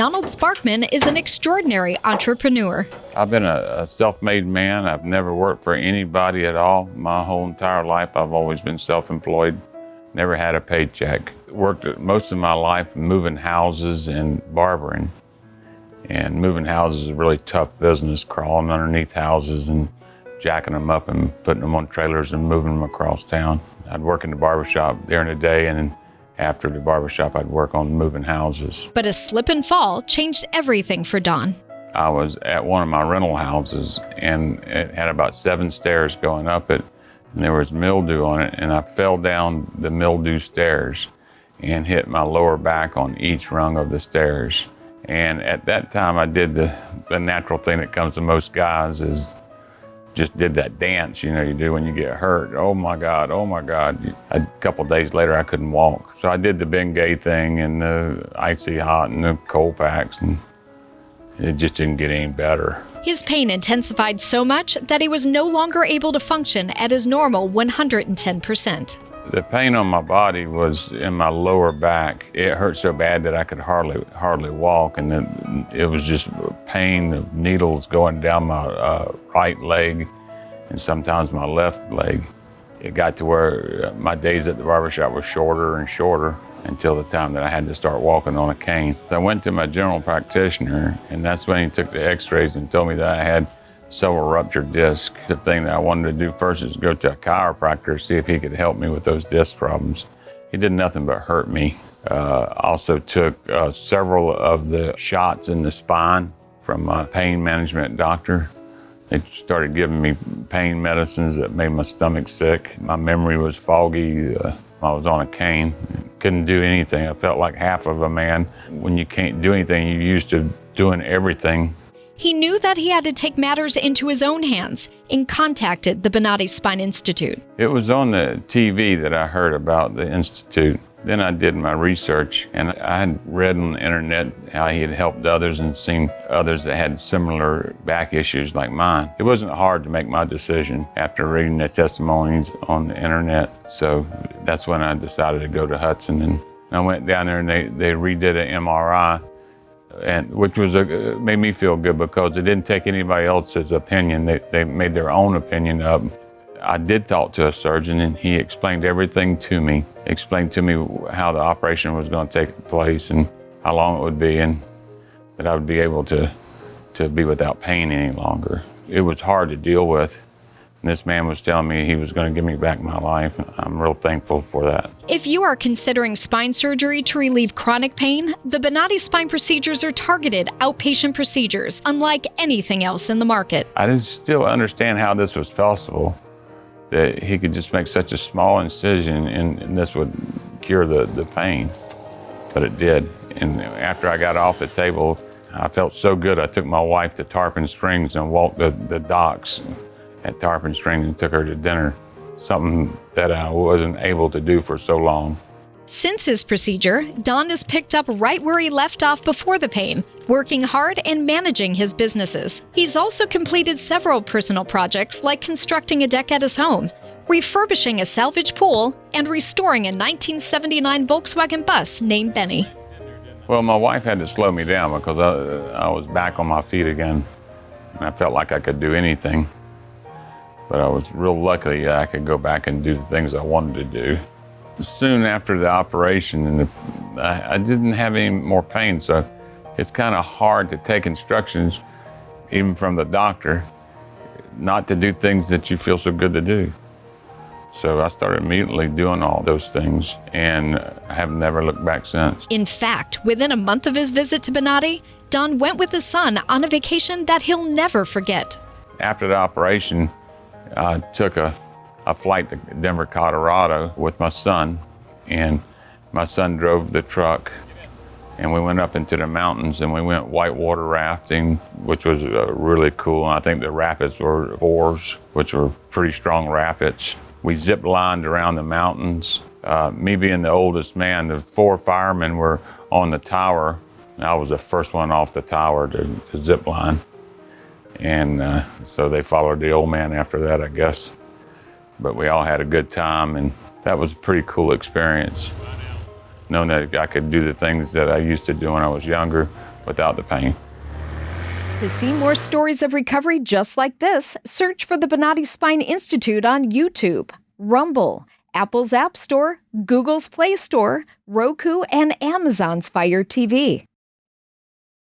Donald Sparkman is an extraordinary entrepreneur. I've been a self-made man. I've never worked for anybody at all. My whole entire life, I've always been self-employed, never had a paycheck. Worked most of my life moving houses and barbering. And moving houses is a really tough business, crawling underneath houses and jacking them up and putting them on trailers and moving them across town. I'd work in the barbershop during the day, and after the barbershop, I'd work on moving houses. But a slip and fall changed everything for Don. I was at one of my rental houses, and it had about 7 stairs going up it, and there was mildew on it, and I fell down the mildew stairs and hit my lower back on each rung of the stairs. And at that time, I did the natural thing that comes to most guys is just did that dance, you do when you get hurt. Oh my God, oh my God. A couple days later, I couldn't walk. So I did the Bengay thing and the icy hot and the cold packs, and it just didn't get any better. His pain intensified so much that he was no longer able to function at his normal 110%. The pain on my body was in my lower back. It hurt so bad that I could hardly walk, and it was just pain of needles going down my right leg and sometimes my left leg. It got to where my days at the barbershop were shorter and shorter until the time that I had to start walking on a cane. So I went to my general practitioner, and that's when he took the x-rays and told me that I had several ruptured discs. The thing that I wanted to do first is go to a chiropractor, see if he could help me with those disc problems. He did nothing but hurt me. Also took several of the shots in the spine from my pain management doctor. They started giving me pain medicines that made my stomach sick. My memory was foggy. I was on a cane. Couldn't do anything. I felt like half of a man. When you can't do anything, you're used to doing everything. He knew that he had to take matters into his own hands and contacted the Bonati Spine Institute. It was on the TV that I heard about the Institute. Then I did my research, and I had read on the internet how he had helped others and seen others that had similar back issues like mine. It wasn't hard to make my decision after reading the testimonies on the internet. So that's when I decided to go to Hudson, and I went down there and they redid an MRI. And which was made me feel good because it didn't take anybody else's opinion. They made their own opinion up. I did talk to a surgeon, and he explained everything to me. Explained to me how the operation was going to take place and how long it would be, and that I would be able to be without pain any longer. It was hard to deal with. And this man was telling me he was going to give me back my life. I'm real thankful for that. If you are considering spine surgery to relieve chronic pain, the Bonati Spine Procedures are targeted outpatient procedures, unlike anything else in the market. I didn't still understand how this was possible, that he could just make such a small incision and this would cure the pain. But it did. And after I got off the table, I felt so good. I took my wife to Tarpon Springs and walked the docks at Tarpon Springs and took her to dinner, something that I wasn't able to do for so long. Since his procedure, Don has picked up right where he left off before the pain, working hard and managing his businesses. He's also completed several personal projects like constructing a deck at his home, refurbishing a salvage pool, and restoring a 1979 Volkswagen bus named Benny. Well, my wife had to slow me down because I was back on my feet again, and I felt like I could do anything. But I was real lucky I could go back and do the things I wanted to do. Soon after the operation, I didn't have any more pain, so it's kind of hard to take instructions, even from the doctor, not to do things that you feel so good to do. So I started immediately doing all those things, and I have never looked back since. In fact, within a month of his visit to Bonati, Don went with his son on a vacation that he'll never forget. After the operation, I took a flight to Denver, Colorado with my son, and my son drove the truck, and we went up into the mountains and we went whitewater rafting, which was really cool. And I think the rapids were fours, which were pretty strong rapids. We zip lined around the mountains. Me being the oldest man, the 4 firemen were on the tower, and I was the first one off the tower to zip line. And so they followed the old man after that, I guess. But we all had a good time, and that was a pretty cool experience. Knowing that I could do the things that I used to do when I was younger without the pain. To see more stories of recovery just like this, search for the Bonati Spine Institute on YouTube, Rumble, Apple's App Store, Google's Play Store, Roku, and Amazon's Fire TV.